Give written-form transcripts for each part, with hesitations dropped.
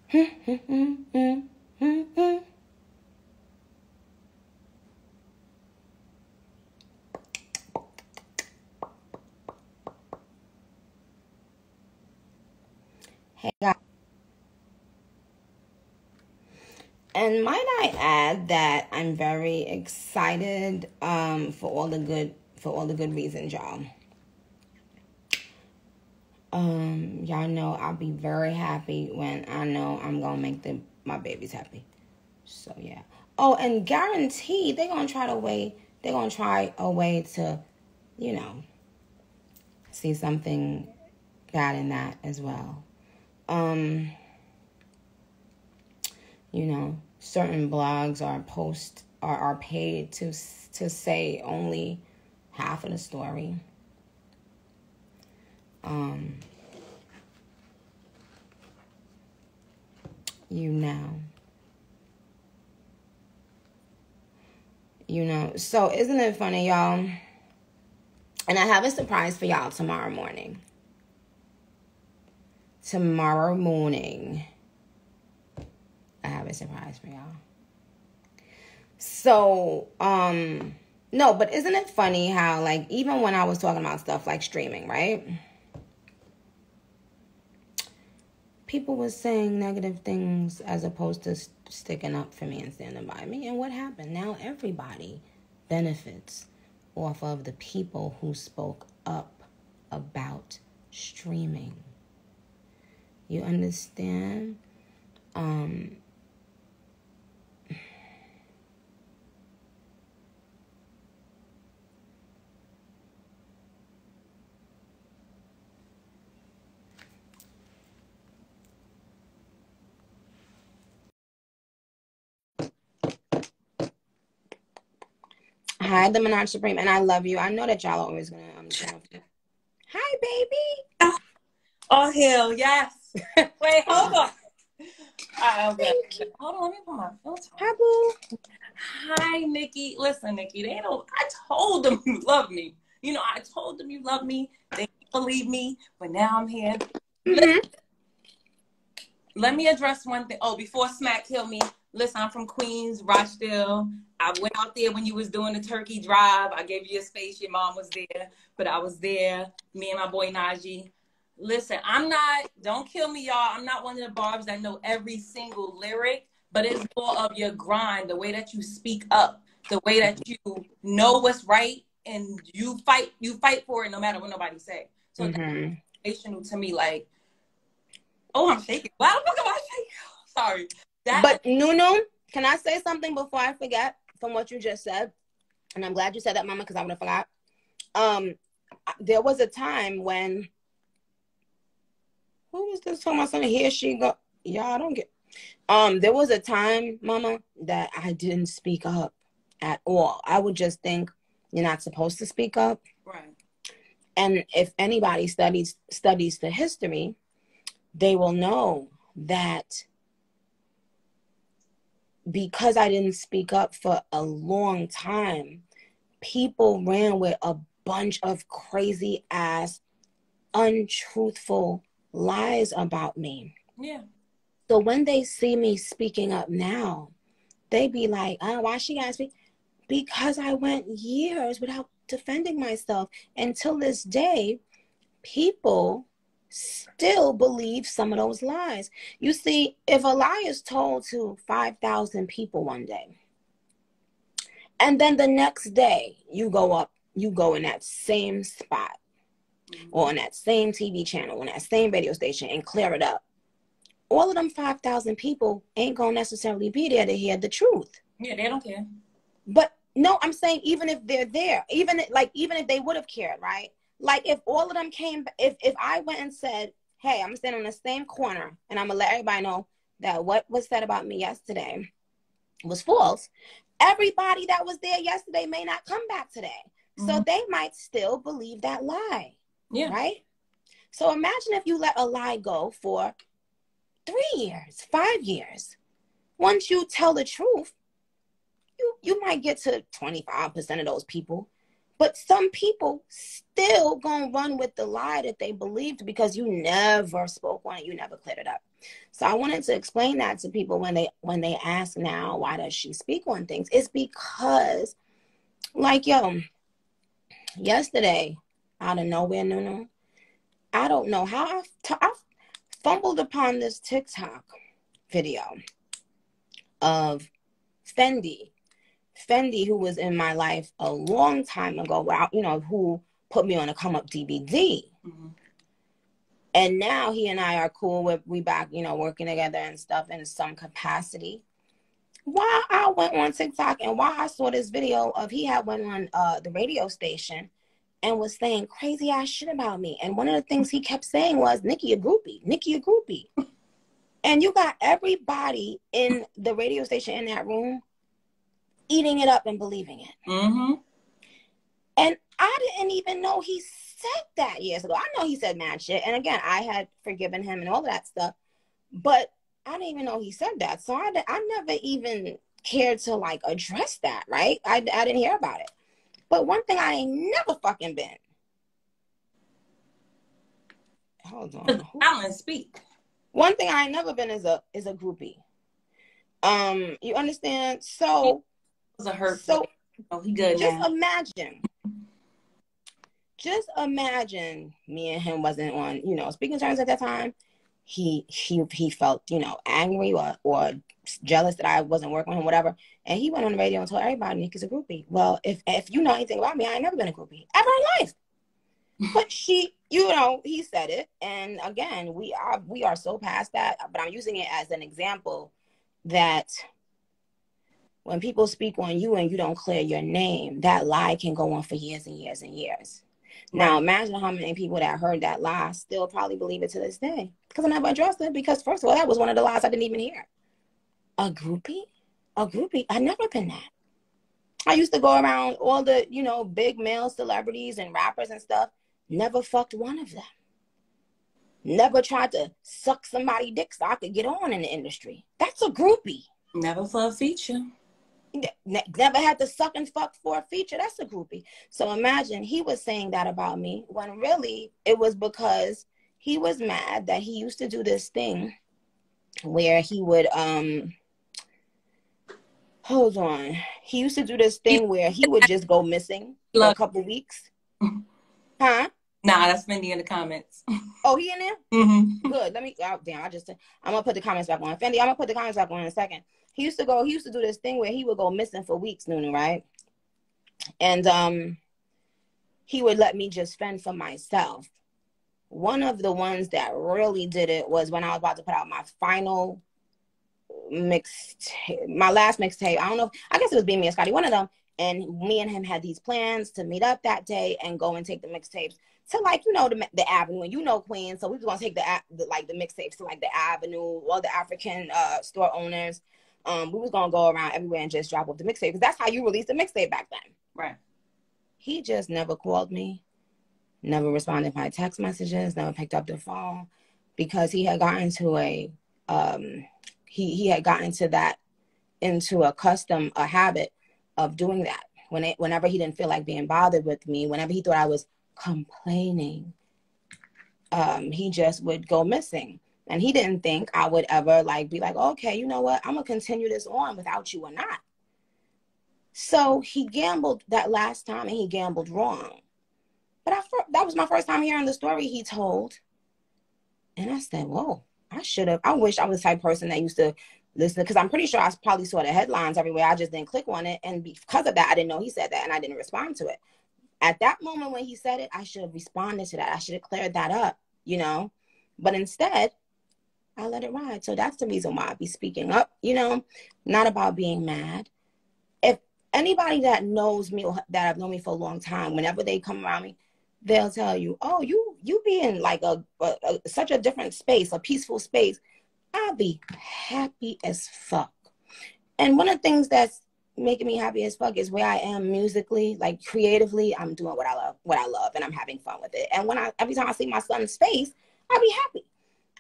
Hey guys. And might I add that I'm very excited for all the good reasons, y'all. Y'all know I'll be very happy when I know I'm gonna make my babies happy. So yeah. Oh, and guarantee they're gonna try a way to, see something God in that as well. Certain blogs are paid to say only half of the story. So isn't it funny, y'all? And I have a surprise for y'all tomorrow morning. I have a surprise for y'all. So, no, but isn't it funny how, like, even when I was talking about stuff like streaming, right? People were saying negative things as opposed to sticking up for me and standing by me. And what happened? Now everybody benefits off of the people who spoke up about streaming. You understand? Hi, the Menage Supreme, and I love you. I know that y'all are always gonna Hi, baby. Oh hell yes. Wait, hold on. Hold on, let me put my filter on. Hi, boo. Hi, Nikki. Listen, Nikki, I told them you love me. I told them you love me. They didn't believe me, but now I'm here. Let me address one thing. Oh, before Smack killed me, listen, I'm from Queens, Rochdale. I went out there when you was doing the turkey drive. I gave you a space. Your mom was there, but I was there. Me and my boy Najee. Listen, don't kill me, y'all. I'm not one of the barbs that know every single lyric, but it's more of your grind, the way that you speak up, the way that you know what's right, and you fight for it no matter what nobody say. So that's inspirational to me. Like, oh, I'm shaking. Why the fuck am I shaking? Sorry. But Nunu, can I say something before I forget from what you just said? And I'm glad you said that, Mama, because I would have forgot. There was a time when, who was this talking about something? Here she go. Y'all, I don't get. There was a time, Mama, that I didn't speak up at all. I would just think you're not supposed to speak up. Right. And if anybody studies the history, they will know that because I didn't speak up for a long time, people ran with a bunch of crazy ass, untruthful lies about me. Yeah. So when they see me speaking up now, they be like, oh, why she gotta speak? Because I went years without defending myself. Until this day, people still believe some of those lies. You see, if a lie is told to 5,000 people one day, and then the next day you go in that same spot or on that same TV channel, on that same radio station and clear it up, all of them 5,000 people ain't gonna necessarily be there to hear the truth. Yeah, they don't care. But no, I'm saying even if they're there, even if they would have cared, right? Like if all of them came, if I went and said, hey, I'm standing on the same corner and I'm gonna let everybody know that what was said about me yesterday was false, everybody that was there yesterday may not come back today. So they might still believe that lie. Yeah. Right? So imagine if you let a lie go for 3 years, 5 years. Once you tell the truth, you might get to 25% of those people. But some people still gonna run with the lie that they believed because you never spoke on it. You never cleared it up. So I wanted to explain that to people when they ask now, why does she speak on things? It's because, like, yo, yesterday, out of nowhere, Nunu, I don't know how I fumbled upon this TikTok video of Fendi, who was in my life a long time ago, who put me on a Come Up DVD. Mm-hmm. And now he and I are cool. We back, working together and stuff in some capacity. Why I went on TikTok and why I saw this video of he had went on the radio station and was saying crazy ass shit about me. And one of the things he kept saying was, Nikki a groupie, Nikki a groupie. And you got everybody in the radio station in that room eating it up and believing it. Mm-hmm. And I didn't even know he said that years ago. I know he said mad shit. And again, I had forgiven him and all of that stuff. But I didn't even know he said that. So I never even cared to, like, address that, right? I didn't hear about it. But one thing I ain't never fucking been. Hold on. Balance, speak. One thing I ain't never been is a groupie. You understand? So it was a hurt. So he good. Just imagine me and him wasn't on, speaking terms at that time. He felt, angry or jealous that I wasn't working with him, whatever. And he went on the radio and told everybody Nikki's a groupie. Well, if you know anything about me, I ain't never been a groupie ever in life. But he said it. And again, we are so past that, but I'm using it as an example that when people speak on you and you don't clear your name, that lie can go on for years and years and years. Right. Now, imagine how many people that heard that lie still probably believe it to this day. Because I never addressed it. Because, first of all, that was one of the lies I didn't even hear. A groupie? I never been that. I used to go around all the, big male celebrities and rappers and stuff. Never fucked one of them. Never tried to suck somebody's dick so I could get on in the industry. That's a groupie. Never for a feature. Never had to suck and fuck for a feature. That's a groupie. So imagine he was saying that about me when really it was because he was mad that he used to do this thing where he would he used to do this thing where he would just go missing for a couple weeks. Huh? Nah, that's Fendi in the comments. Oh, he in there? Mm-hmm. Good. I'm gonna put the comments back on. Fendi, I'm gonna put the comments back on in a second. He used to do this thing where he would go missing for weeks, Nunu, right? And he would let me just fend for myself. One of the ones that really did it was when I was about to put out my final mixtape, my last mixtape. I guess it was Being Me and Scotty, one of them. And me and him had these plans to meet up that day and go and take the mixtapes to, like, the Avenue, and Queens. So we was gonna take the mixtapes to, like, the Avenue, all the African store owners. We was gonna go around everywhere and just drop off the mixtape, because that's how you released the mixtape back then. Right. He just never called me, never responded to my text messages, never picked up the phone, because he had gotten to a habit of doing that. Whenever he didn't feel like being bothered with me, whenever he thought I was complaining, he just would go missing. And he didn't think I would ever be like, okay, you know what? I'm going to continue this on without you or not. So he gambled that last time, and he gambled wrong. But that was my first time hearing the story he told. And I said, whoa, I wish I was the type of person that used to listen, because I'm pretty sure I probably saw the headlines everywhere. I just didn't click on it. And because of that, I didn't know he said that, and I didn't respond to it. At that moment when he said it, I should have responded to that. I should have cleared that up, But instead, I let it ride. So that's the reason why I be speaking up, not about being mad. If anybody that knows me or that have known me for a long time, whenever they come around me, they'll tell you, oh, you be in like such a different space, a peaceful space. I'll be happy as fuck. And one of the things that's making me happy as fuck is where I am musically, like creatively. I'm doing what I love, and I'm having fun with it. And every time I see my son's face, I be happy.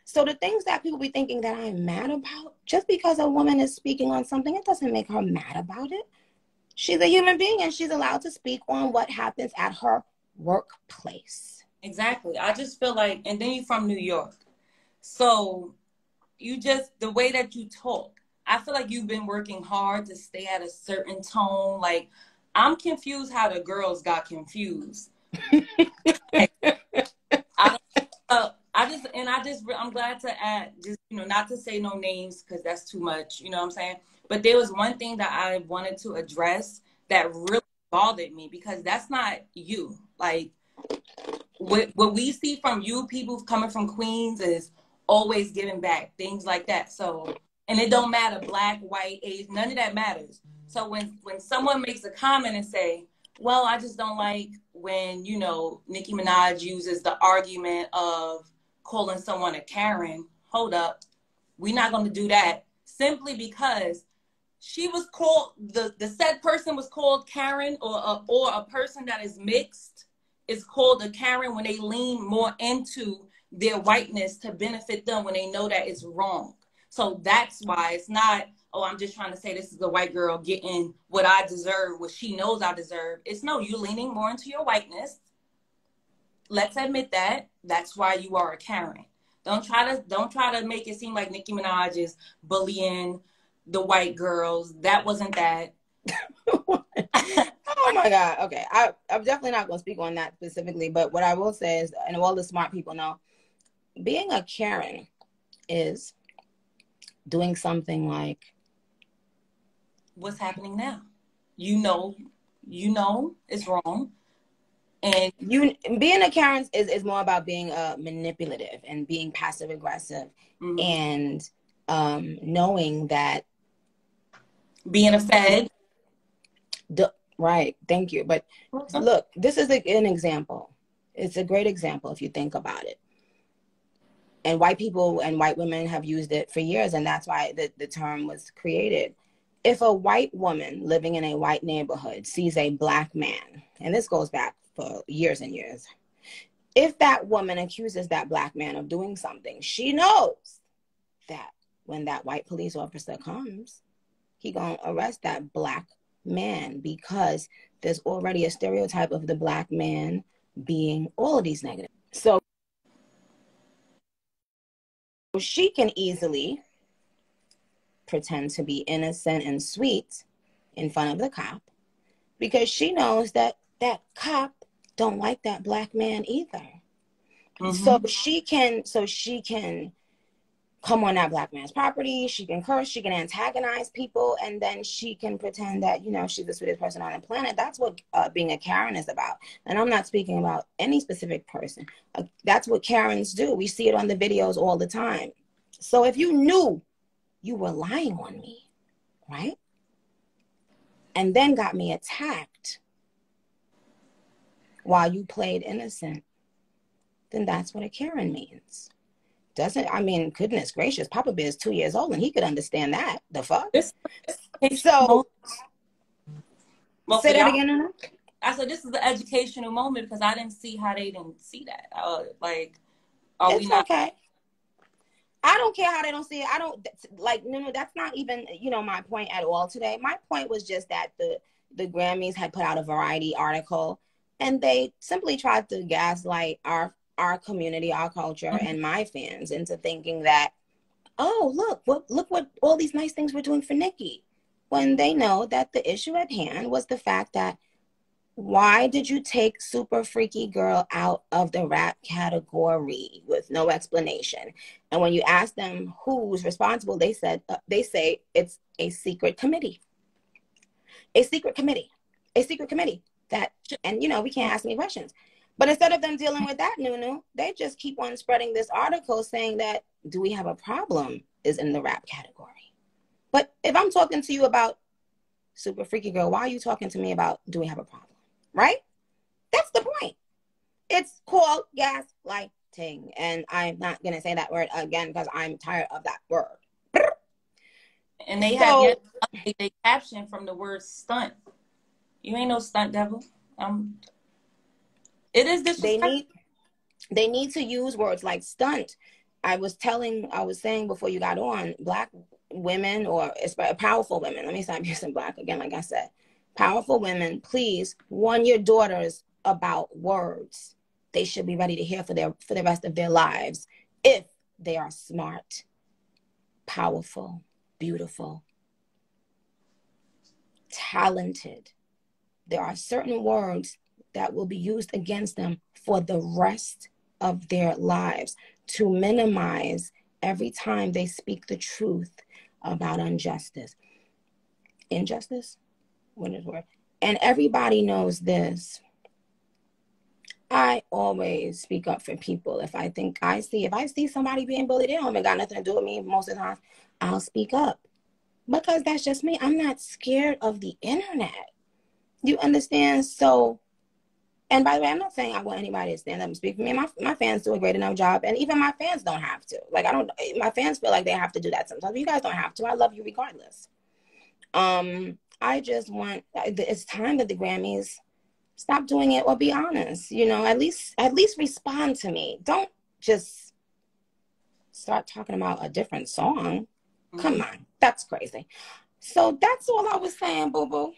So the things that people be thinking that I'm mad about, just because a woman is speaking on something, it doesn't make her mad about it. She's a human being, and she's allowed to speak on what happens at her workplace. Exactly. I just feel like, and then you're from New York. So you just, the way that you talk, I feel like you've been working hard to stay at a certain tone. Like, I'm confused how the girls got confused. Like, I'm glad to add, just, you know, not to say no names because that's too much, you know what I'm saying? But there was one thing that I wanted to address that really bothered me, because that's not you. Like, what we see from you, people coming from Queens, is always giving back, things like that. So, and it don't matter, black, white, age, none of that matters. So when someone makes a comment and say, well, I just don't like when, you know, Nicki Minaj uses the argument of calling someone a Karen. Hold up. We're not going to do that, simply because she was called, the said person was called Karen, or a person that is mixed is called a Karen when they lean more into their whiteness to benefit them when they know that it's wrong. So that's why it's not, oh, I'm just trying to say this is a white girl getting what I deserve, what she knows I deserve. It's no, you're leaning more into your whiteness. Let's admit that. That's why you are a Karen. Don't try to make it seem like Nicki Minaj is bullying the white girls. That wasn't that. Oh my God. Okay. I'm definitely not going to speak on that specifically, but what I will say is, and all the smart people know, being a Karen is doing something like what's happening now. You know it's wrong. And you being a Karen is more about being manipulative and being passive aggressive, and knowing that being a fed. Right. Thank you. But look, this is an example. It's a great example if you think about it. And white people and white women have used it for years, and that's why the term was created. If a white woman living in a white neighborhood sees a black man, and this goes back for years and years, if that woman accuses that black man of doing something, she knows that when that white police officer comes, he gonna arrest that black man, because there's already a stereotype of the black man being all of these negative. So she can easily pretend to be innocent and sweet in front of the cop, because she knows that that cop don't like that black man either. So she can come on that black man's property, she can curse, she can antagonize people, and then she can pretend that, you know, she's the sweetest person on the planet. That's what being a Karen is about. And I'm not speaking about any specific person. That's what Karens do. We see it on the videos all the time. So if you knew you were lying on me, right, and then got me attacked while you played innocent, then that's what a Karen means. I mean, goodness gracious, Papa Bear is 2 years old and he could understand that. The fuck? So, say that again, Anna? I said, this is an educational moment because I didn't see how they didn't see that. It's okay. I don't care how they don't see it. I don't, like, no, that's not even, you know, my point at all today. My point was just that the Grammys had put out a Variety article, and they simply tried to gaslight our community, our culture, and my fans into thinking that, oh, look what all these nice things we're doing for Nicki, when they know that the issue at hand was the fact that, why did you take Super Freaky Girl out of the rap category with no explanation? And when you ask them who's responsible, they say it's a secret committee. A secret committee that, and you know, we can't ask any questions. But instead of them dealing with that, Nunu, they just keep on spreading this article saying that Do We Have a Problem is in the rap category. But if I'm talking to you about Super Freaky Girl, why are you talking to me about Do We Have a Problem? Right? That's the point. It's called gaslighting. And I'm not going to say that word again because I'm tired of that word. And they have yet to update their caption from the word stunt. You ain't no stunt devil. It is disrespectful. They need to use words like stunt. I was saying before you got on, black women, or powerful women, let me stop using black again, like I said. Powerful women, please warn your daughters about words they should be ready to hear for the rest of their lives, if they are smart. powerful, beautiful, talented. There are certain words that will be used against them for the rest of their lives to minimize every time they speak the truth about injustice. Injustice? What is the word? And everybody knows this. I always speak up for people. If I see somebody being bullied, they don't even got nothing to do with me most of the time, I'll speak up. Because that's just me. I'm not scared of the internet. You understand? So, and by the way, I'm not saying I want anybody to stand up and speak for me. My fans do a great enough job. And even my fans don't have to. Like, my fans feel like they have to do that sometimes. You guys don't have to. I love you regardless. I just want, it's time that the Grammys stop doing it or be honest. You know, at least respond to me. Don't just start talking about a different song. Mm-hmm. Come on. That's crazy. So that's all I was saying, boo-boo.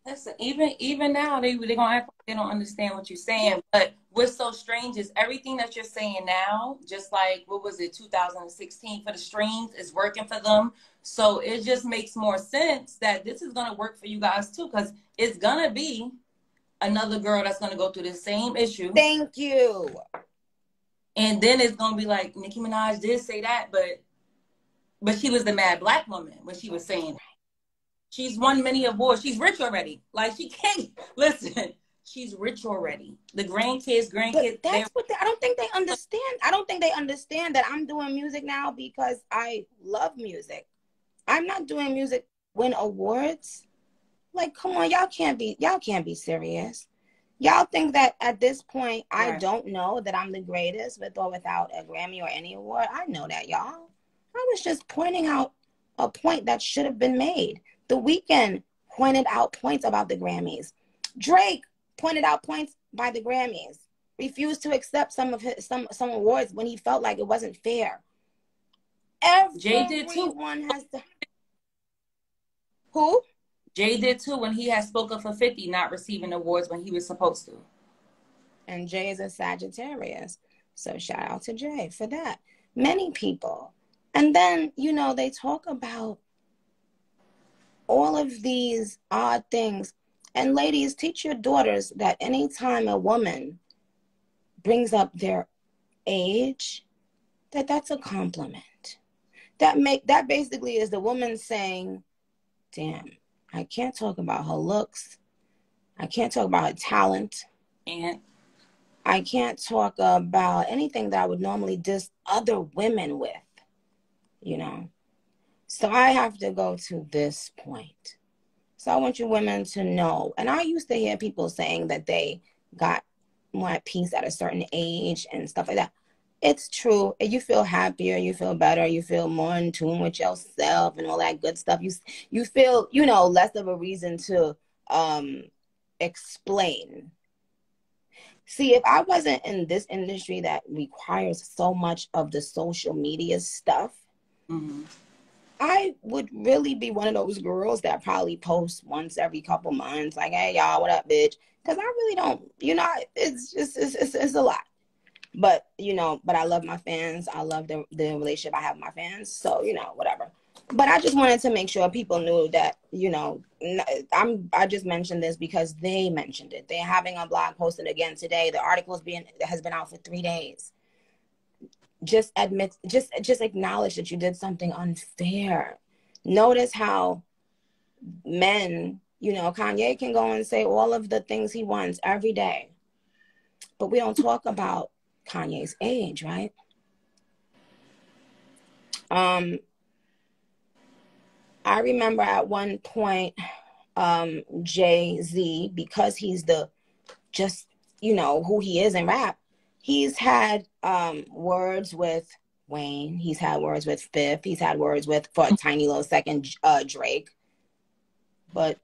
Listen, even now they're gonna act like they don't understand what you're saying. But what's so strange is everything that you're saying now, just like what was it, 2016 for the streams, is working for them. So it just makes more sense that this is gonna work for you guys too, because it's gonna be another girl that's gonna go through the same issue. Thank you. And then it's gonna be like Nicki Minaj did say that, but she was the mad black woman when she was saying it. She's won many awards. She's rich already. Like, she can't listen. She's rich already. The grandkids. But that's what I don't think they understand. I don't think they understand that I'm doing music now because I love music. I'm not doing music to win awards. Like, come on, y'all can't be serious. Y'all think that at this point I don't know that I'm the greatest with or without a Grammy or any award? I know that, y'all. I was just pointing out a point that should have been made. The Weeknd pointed out points about the Grammys. Drake pointed out points by the Grammys. Refused to accept some awards when he felt like it wasn't fair. Jay did too. Who? Jay did too when he had spoke up for 50 not receiving awards when he was supposed to. And Jay is a Sagittarius. So shout out to Jay for that. Many people. And then, you know, they talk about all of these odd things. And ladies, teach your daughters that anytime a woman brings up their age, that's a compliment. That basically is the woman saying, damn, I can't talk about her looks. I can't talk about her talent. And I can't talk about anything that I would normally diss other women with, you know. So I have to go to this point. So I want you women to know. And I used to hear people saying that they got more at peace at a certain age and stuff like that. It's true. You feel happier. You feel better. You feel more in tune with yourself and all that good stuff. You feel, you know, less of a reason to explain. See, if I wasn't in this industry that requires so much of the social media stuff, mm-hmm. I would really be one of those girls that probably post once every couple months, like, hey, y'all, what up, bitch? Because I really don't, you know, it's a lot. But, you know, but I love my fans. I love the relationship I have with my fans. So, you know, whatever. But I just wanted to make sure people knew that, you know, I just mentioned this because they mentioned it. They're having a blog posted again today. The article has been out for 3 days. Just acknowledge that you did something unfair. Notice how men, you know, Kanye can go and say all of the things he wants every day, but we don't talk about Kanye's age, right? I remember at one point, Jay-Z, because he's you know, who he is in rap, he's had words with Wayne. He's had words with Fifth. He's had words with, for a tiny little second, Drake. But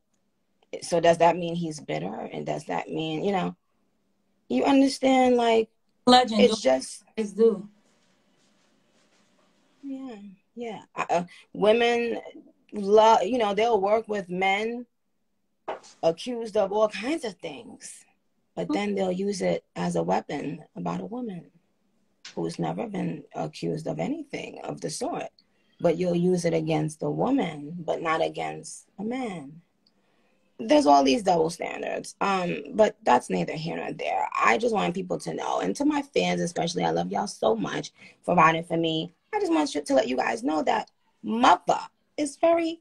so does that mean he's bitter? And does that mean, you know, you understand, like, legend, it's just do. Yeah. Women love, you know, they'll work with men accused of all kinds of things, but then they'll use it as a weapon about a woman. who's never been accused of anything of the sort. But you'll use it against a woman, but not against a man. There's all these double standards. But that's neither here nor there. I just want people to know, and to my fans especially, I love y'all so much for riding for me. I just want to let you guys know that mother is very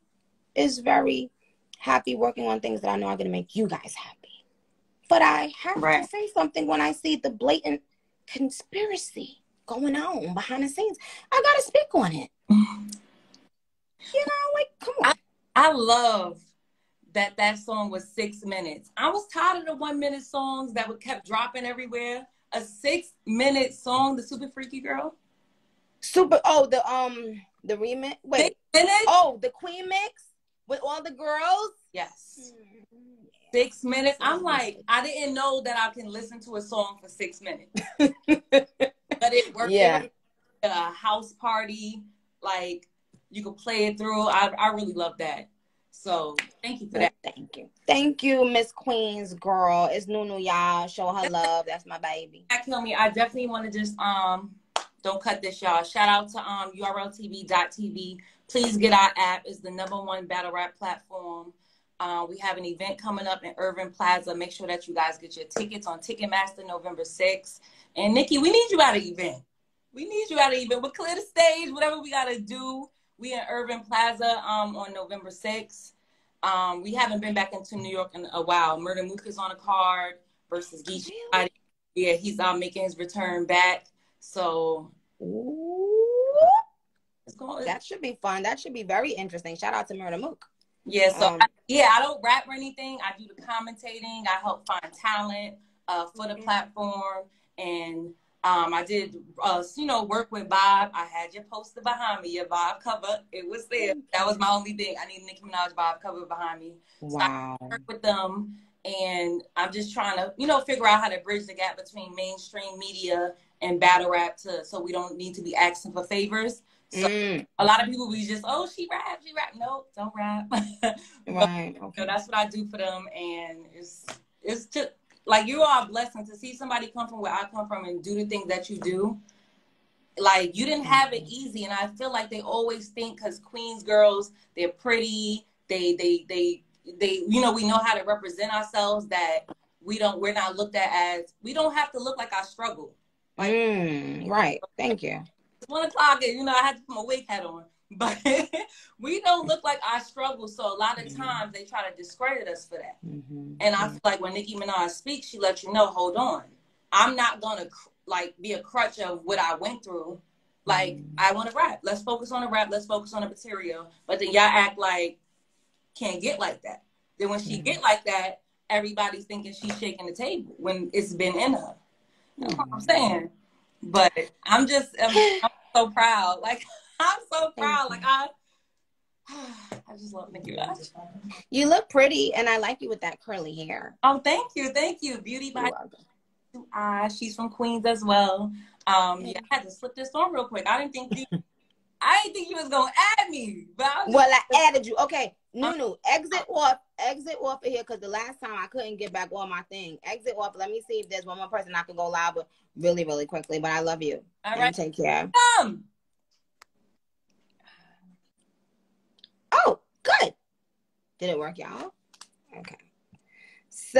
happy working on things that I know are going to make you guys happy. But I have to say something when I see the blatant conspiracy going on behind the scenes. I got to speak on it. Like, come on. I love that song was 6 minutes. I was tired of the 1 minute songs that kept dropping everywhere. A 6 minute song, the Super Freaky Girl. The remix. Wait. 6 minutes? Oh, the Queen mix with all the girls? Yes. 6 minutes. I'm like, I didn't know that I can listen to a song for 6 minutes. But it worked. Yeah. A house party, like you could play it through. I really love that. So thank you for that. Thank you, Miss Queens girl. It's Nunu, y'all. Show her love. That's my baby. Kill me. I definitely want to just don't cut this, y'all. Shout out to urltv.tv. Please get our app. It's the #1 battle rap platform. We have an event coming up in Irving Plaza. Make sure that you guys get your tickets on Ticketmaster November 6th. And Nikki, we need you at an event. We'll clear the stage, whatever we got to do. We in Irving Plaza on November 6th. We haven't been back into New York in a while. Murder Mook is on a card versus Geechee. Really? Yeah, he's making his return back. So that should be fun. That should be very interesting. Shout out to Murder Mook. Yeah, so I don't rap or anything. I do the commentating. I help find talent for the platform. And I did, work with Bob. I had your poster behind me, your Bob cover. It was there. That was my only thing. I need Nicki Minaj Bob cover behind me. Wow. So I work with them, and I'm just trying to, figure out how to bridge the gap between mainstream media and battle rap so we don't need to be asking for favors. So a lot of people be just, oh, she rap. No, don't rap. Right. Okay. That's what I do for them, and it's just like, you are a blessing to see somebody come from where I come from and do the things that you do. Like, you didn't have it easy, and I feel like they always think because Queens girls, they're pretty, they we know how to represent ourselves, that we're not looked at as, we don't have to look like I struggle. Like, right. Thank you. It's 1 o'clock and I had to put my wig hat on, but we don't look like I struggle. So a lot of times they try to discredit us for that. And I feel like when Nicki Minaj speaks, she lets you know, hold on, I'm not gonna be a crutch of what I went through. Like, I want to rap. Let's focus on the rap. Let's focus on the material. But then y'all act like can't get like that. Then when she get like that, everybody's thinking she's shaking the table when it's been in her. You know what I'm saying? But I'm so proud. Like, I'm so proud. Like, I just love Nicki Minaj. You look pretty, and I like you with that curly hair. Oh, thank you. Beauty by she's from Queens as well. I had to slip this on real quick. I didn't think you was gonna add me, but I added you. Okay, Nunu, exit off of here, because the last time I couldn't get back on my thing. Exit off. Let me see if there's one more person I can go live with really, really quickly. But I love you. All right, take care. Oh, good. Did it work, y'all? Okay. So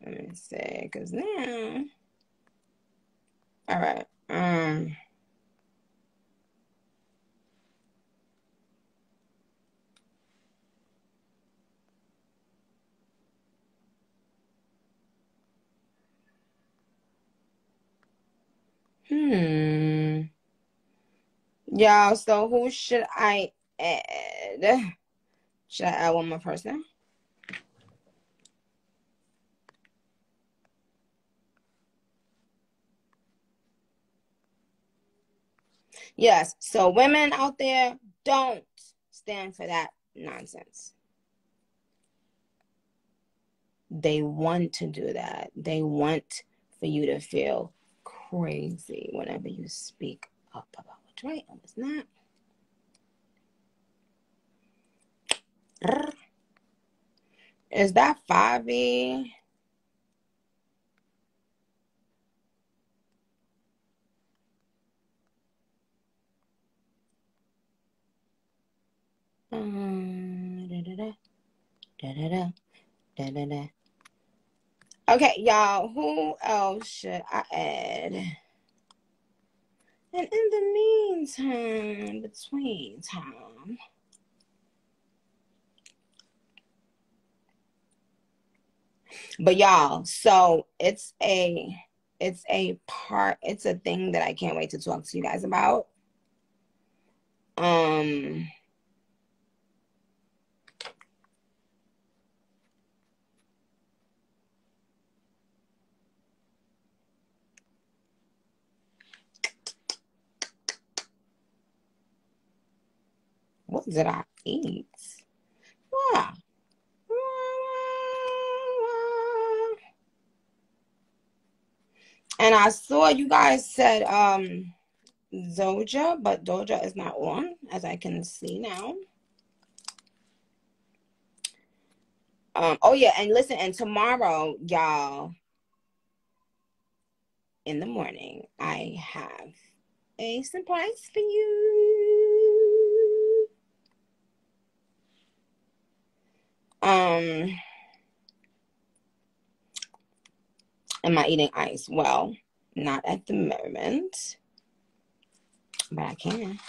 let me see, because now, all right. Y'all, so who should I add? Should I add one more person? Yes, so women out there, don't stand for that nonsense. They want to do that. They want for you to feel crazy whenever you speak up about what's right and what's not. Is that Favi? Okay, y'all, who else should I add? And in the meantime, between time, but y'all, so it's a thing that I can't wait to talk to you guys about. What did I eat? Ah. And I saw you guys said Doja, but Doja is not on, as I can see now. Oh yeah, and listen, and tomorrow, y'all, in the morning, I have a surprise for you. Am I eating ice? Well, not at the moment, but I can.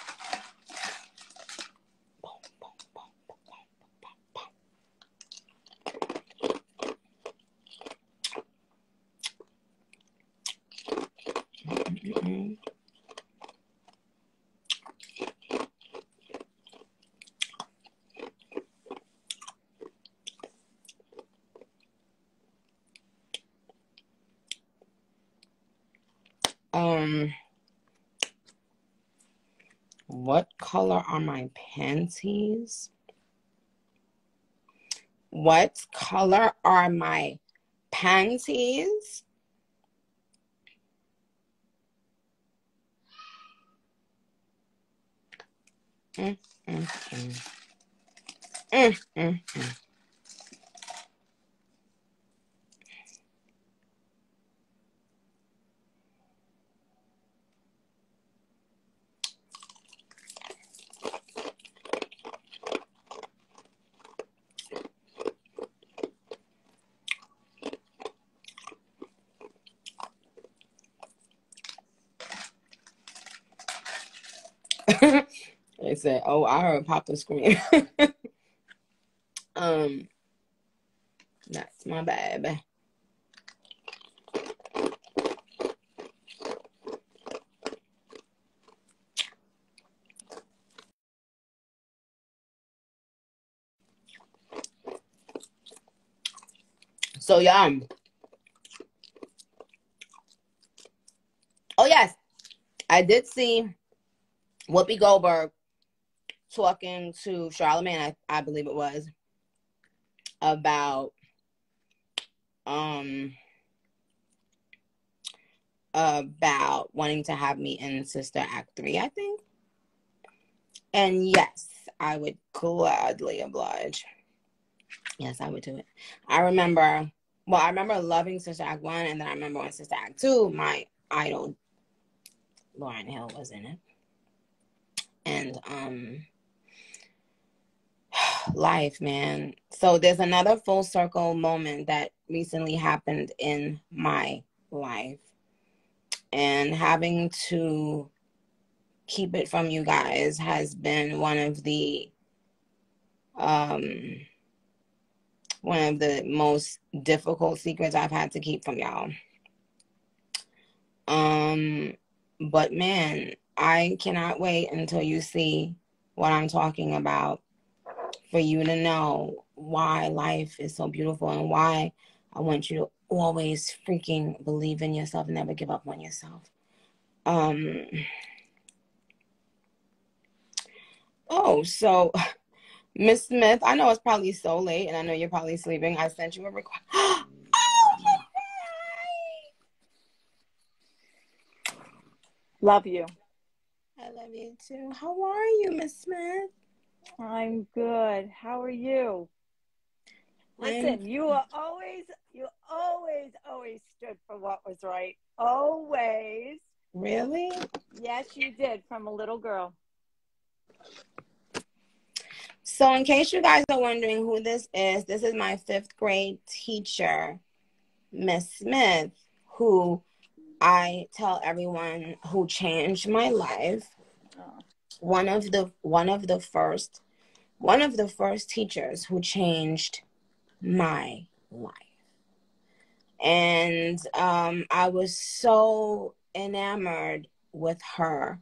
What color are my panties? What color are my panties? They said, "Oh, I heard Papa scream." That's my bad. So yum. Oh yes, I did see Whoopi Goldberg talking to Charlamagne, I believe it was, about wanting to have me in Sister Act 3, I think. And yes, I would gladly oblige. Yes, I would do it. I remember loving Sister Act 1, and then I remember on Sister Act 2, my idol, Lauryn Hill, was in it. And life, man. So there's another full circle moment that recently happened in my life. And having to keep it from you guys has been one of the most difficult secrets I've had to keep from y'all. But man, I cannot wait until you see what I'm talking about, for you to know why life is so beautiful and why I want you to always freaking believe in yourself and never give up on yourself. Oh, so Miss Smith, I know it's probably so late and I know you're probably sleeping. I sent you a request. Oh, love you. I love you too. How are you, Miss Smith? I'm good. How are you? Listen, you always stood for what was right. Always. Really? Yes, you did, from a little girl. So in case you guys are wondering who this is my 5th grade teacher, Miss Smith, who I tell everyone who changed my life. Oh. One of the first teachers who changed my life. And I was so enamored with her.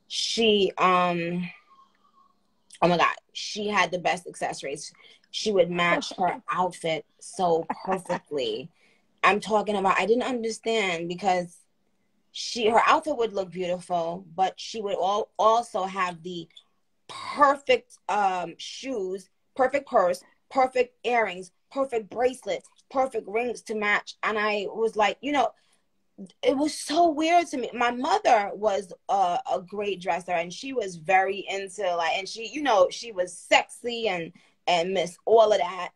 She oh my God, she had the best accessories. She would match her outfit so perfectly. I'm talking about, I didn't understand because her outfit would look beautiful, but she would also have the perfect shoes, perfect purse, perfect earrings, perfect bracelets, perfect rings to match. And I was like, it was so weird to me. My mother was a great dresser, and she was very into and she, she was sexy and miss all of that,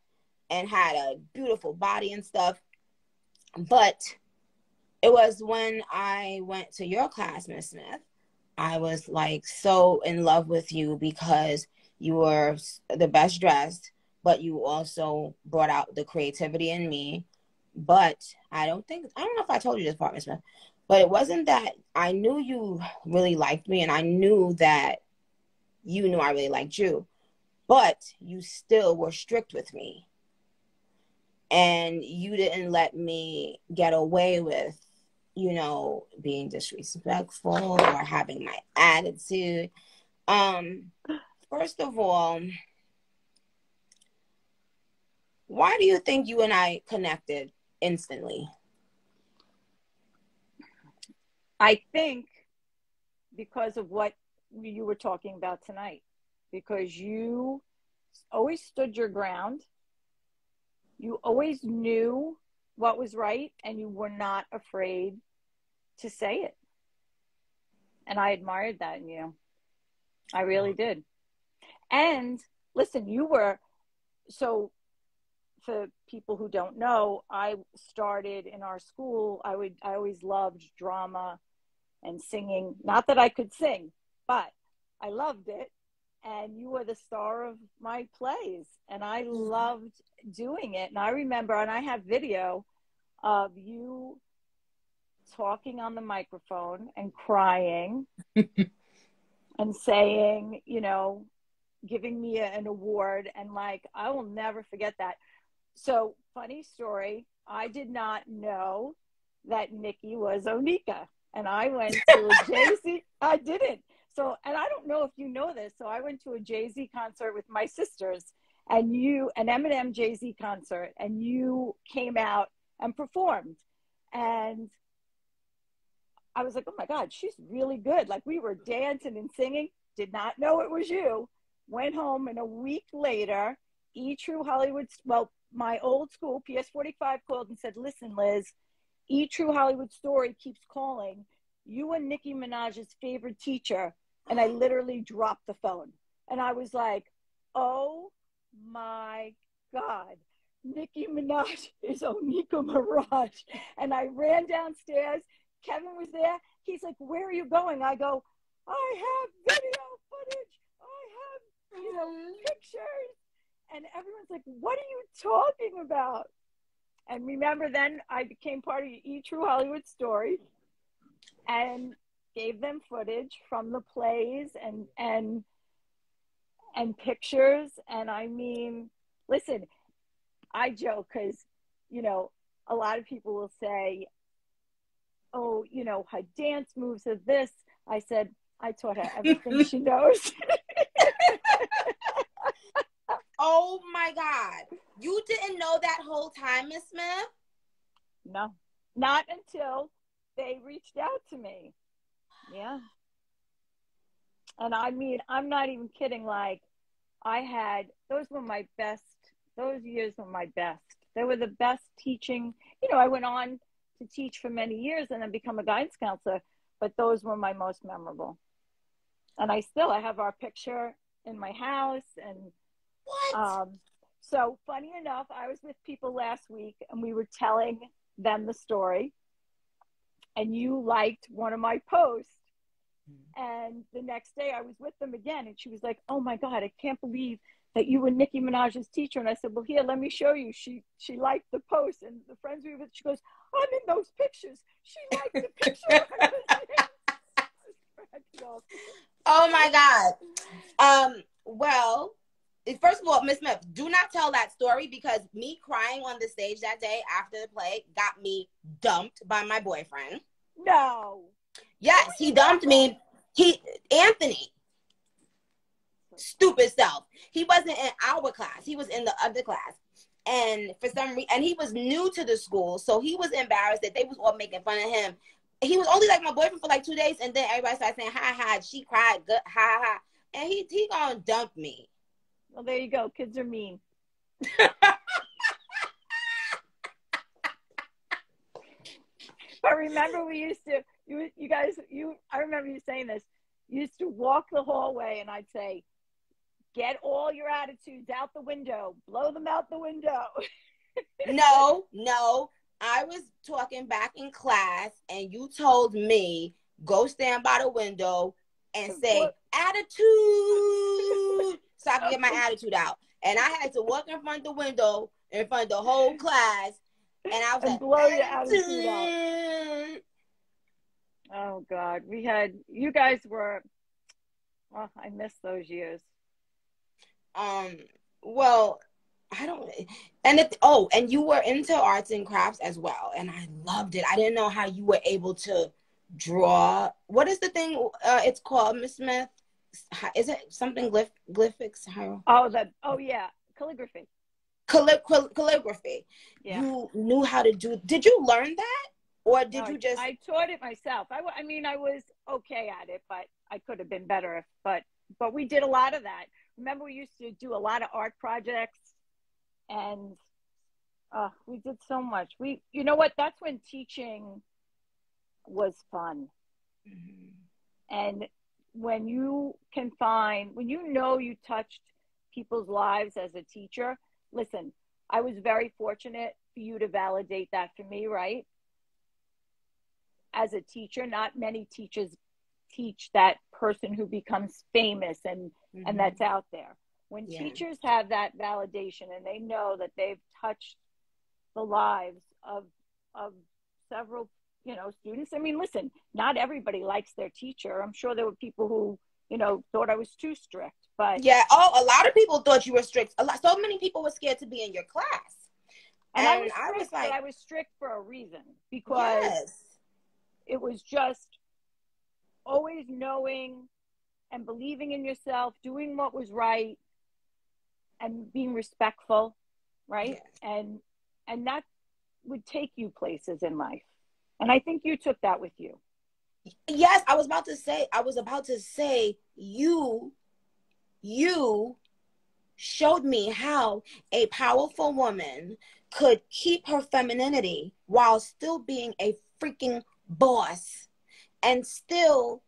and had a beautiful body and stuff. But it was when I went to your class, Miss Smith, I was like so in love with you because you were the best dressed, but you also brought out the creativity in me. But I don't know if I told you this part, Miss Smith, but it wasn't that I knew you really liked me, and I knew that you knew I really liked you, but you still were strict with me. And you didn't let me get away with, being disrespectful or having my attitude. First of all, why do you think you and I connected instantly? I think because of what you were talking about tonight, because you always stood your ground. You always knew what was right, and you were not afraid to say it. And I admired that in you. I really did. And listen, so for people who don't know, I started in our school. I always loved drama and singing. Not that I could sing, but I loved it. And you were the star of my plays, and I loved doing it. And I remember, and I have video of you talking on the microphone and crying and saying, giving me an award. And I will never forget that. So, funny story, I did not know that Nikki was Onika. And I went to a Jay-Z, I didn't. So, and I don't know if you know this. So I went to a Jay-Z concert with my sisters, and an Eminem Jay-Z concert, and you came out and performed. And I was like, oh my God, she's really good. We were dancing and singing, did not know it was you. Went home, and a week later, True Hollywood, my old school, PS45, called and said, listen, Liz, True Hollywood Story keeps calling. You and Nicki Minaj's favorite teacher. And I literally dropped the phone. And I was like, oh my God, Nicki Minaj is Onika Maraj. And I ran downstairs. Kevin was there. He's like, where are you going? I go, I have video footage. I have, pictures. And everyone's like, what are you talking about? And remember, then I became part of True Hollywood Story and gave them footage from the plays and pictures. And I mean, listen, I joke because, a lot of people will say, oh, her dance moves are this. I said, I taught her everything she knows. Oh my God. You didn't know that whole time, Miss Smith? No, not until they reached out to me. Yeah. And I mean, I'm not even kidding. Those years were my best. They were the best teaching. I went on to teach for many years and then become a guidance counselor, but those were my most memorable. And I have our picture in my house. And what? So funny enough, I was with people last week and we were telling them the story, and you liked one of my posts. And the next day I was with them again, and she was like, "Oh my God, I can't believe that you were Nicki Minaj's teacher." And I said, "Well, here, let me show you." She liked the post, and the friends we were with, she goes, "I'm in those pictures." She liked the picture. Oh my God. Well, first of all, Miss Smith, do not tell that story, because me crying on the stage that day after the play got me dumped by my boyfriend. No. Yes, he dumped me. Anthony, stupid self. He wasn't in our class. He was in the other class. And for some reason, and he was new to the school, so he was embarrassed that they was all making fun of him. He was only like my boyfriend for like 2 days, and then everybody started saying, "Ha ha, she cried, good, ha ha," and he gonna dump me. Well, there you go. Kids are mean. But remember, we used to, you guys, I remember you saying this. You used to walk the hallway, and I'd say, "Get all your attitudes out the window. Blow them out the window." No. I was talking back in class, and you told me, go stand by the window and say, "Attitude," so I could get my attitude out. And I had to walk in front of the window, in front of the whole class, and I was like, blow your attitude out. Oh God, you guys were, oh, I miss those years. Well, I don't, and you were into arts and crafts as well, and I loved it. I didn't know how you were able to draw. What is the thing it's called, Miss Smith? Is it something glyphics? Oh yeah, calligraphy. Calligraphy. Yeah. You knew how to do. Did you learn that, or did you just? I taught it myself. I mean, I was okay at it, but I could have been better. But we did a lot of that. Remember, we used to do a lot of art projects, and we did so much. You know what? That's when teaching was fun. Mm-hmm. And when you you touched people's lives as a teacher. Listen, I was very fortunate for you to validate that for me, right? As a teacher, not many teachers teach that person who becomes famous and that's out there. When teachers have that validation and they know that they've touched the lives of several, students. I mean, listen, not everybody likes their teacher. I'm sure there were people who, thought I was too strict, but a lot of people thought you were strict. So many people were scared to be in your class. And I was strict for a reason, because it was just always knowing and believing in yourself, doing what was right, and being respectful, right? Yes. And that would take you places in life. And I think you took that with you. Yes, I was about to say you showed me how a powerful woman could keep her femininity while still being a freaking boss and still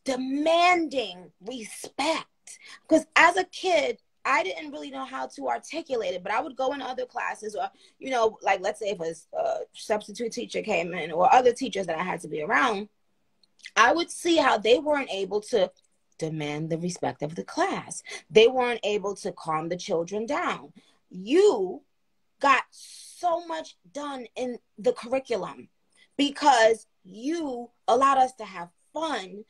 demanding respect. Because as a kid, I didn't really know how to articulate it, but I would go in other classes, or, like, let's say if a substitute teacher came in, or other teachers that I had to be around, I would see how they weren't able to demand the respect of the class. They weren't able to calm the children down. You got so much done in the curriculum because you allowed us to have fun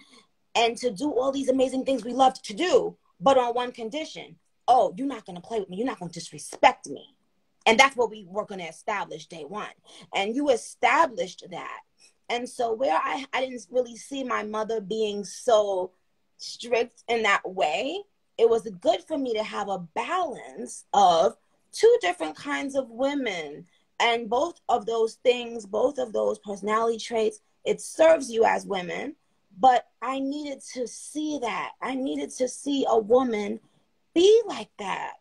and to do all these amazing things we loved to do, but on one condition. Oh, you're not going to play with me. You're not going to disrespect me. And that's what we were going to establish day one. And you established that. And so where I didn't really see my mother being so strict in that way, it was good for me to have a balance of two different kinds of women. And both of those things, both of those personality traits, it serves you as women. But I needed to see that. I needed to see a woman be like that,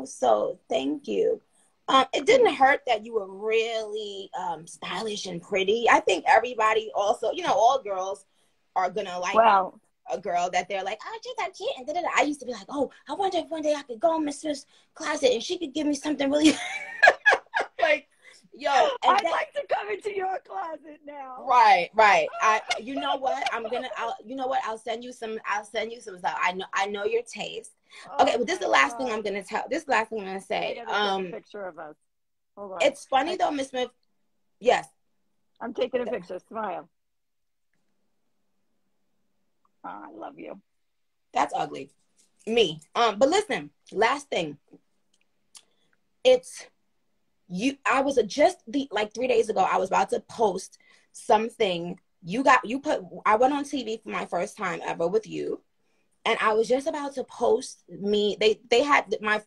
so thank you. It didn't hurt that you were really stylish and pretty. I think everybody also, all girls are gonna like. Well, a girl that they're like, oh, she's that cute. And da-da-da. I used to be like, oh, I wonder if one day I could go in Miss Smith's closet and she could give me something really like, yo. I'd like to come into your closet now. Right. You know what? You know what? I'll send you some stuff. I know your taste. Okay, but this is the last thing I'm gonna tell. This is the last thing I'm gonna say. Take a picture of us. Hold on. It's funny though, Miss Smith. Yes. I'm taking a picture. Smile. Oh, I love you. That's ugly. Me. But listen, last thing. It's you. I was just 3 days ago. I was about to post something. I went on TV for my first time ever with you. And I was just about to post they had my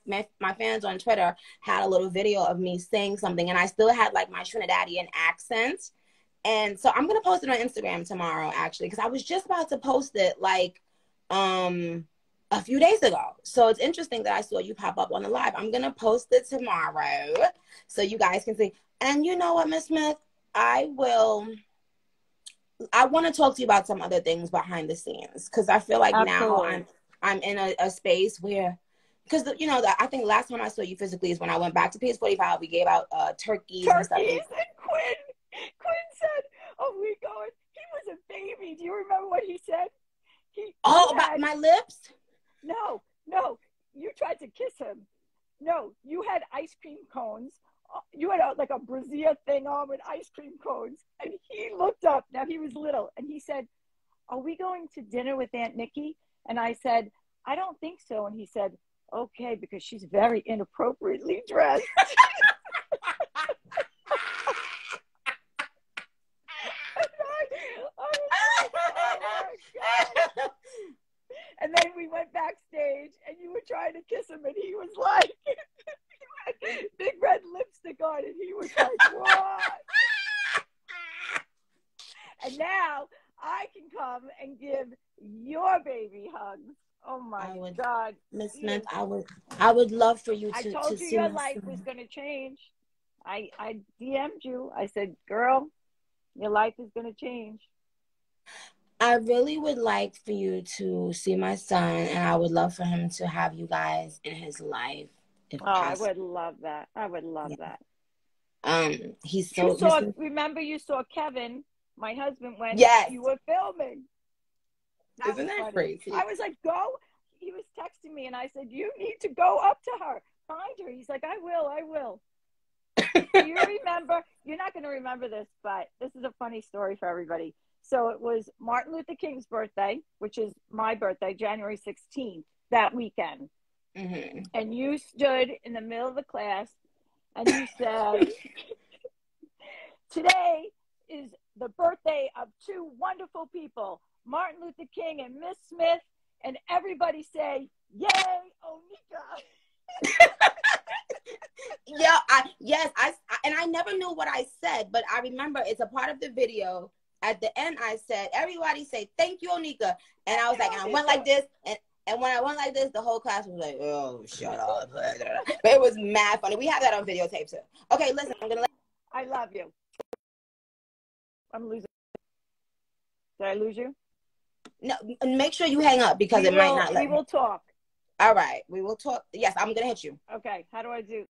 fans on Twitter had a little video of me saying something, and I still had like my Trinidadian accent. And so I'm going to post it on Instagram tomorrow, actually, because I was just about to post it like a few days ago. So it's interesting that I saw you pop up on the live. I'm going to post it tomorrow so you guys can see. And you know what, Miss Smith? I want to talk to you about some other things behind the scenes, because I feel like Absolutely. now I'm in a space where, because I think last time I saw you physically is when I went back to PS45. We gave out turkeys and stuff. And Quinn said, "Oh, we going?" He was a baby. Do you remember what he said? About my lips? No. You tried to kiss him. No, you had ice cream cones. You had like a brassiere thing on with ice cream cones. And he looked up. Now, he was little. And he said, "Are we going to dinner with Aunt Nikki?" And I said, "I don't think so." And he said, "Okay, because she's very inappropriately dressed." And then we went backstage, and you were trying to kiss him, and he was like, big red lipstick on, and he was like, "What?" And now I can come and give your baby hugs. Oh my God, Miss Smith, I would love for you to. I told you your life was going to change. I DM'd you. I said, "Girl, your life is going to change." I really would like for you to see my son, and I would love for him to have you guys in his life. If possible. I would love that. I would love that. He's so. Remember, you saw Kevin, my husband, when you were filming. Isn't that crazy? I was like, "Go." He was texting me, and I said, "You need to go up to her, find her." He's like, "I will." Do you remember? You're not going to remember this, but this is a funny story for everybody. So it was Martin Luther King's birthday, which is my birthday, January 16th, that weekend. Mm-hmm. And you stood in the middle of the class and you said, "Today is the birthday of two wonderful people, Martin Luther King and Miss Smith." And everybody say, "Yay, Onika." Yeah, I never knew what I said, but I remember it's a part of the video. At the end, I said, "Everybody say, thank you, Onika." And I was like, and I went like this, and when I went like this, the whole class was like, "Oh, shut up." But it was mad funny. We have that on videotape too. Okay, listen, I love you. I'm losing. Did I lose you? No, make sure you hang up because it might not let me. We will talk. All right, we will talk. Yes, I'm going to hit you. Okay, how do I do?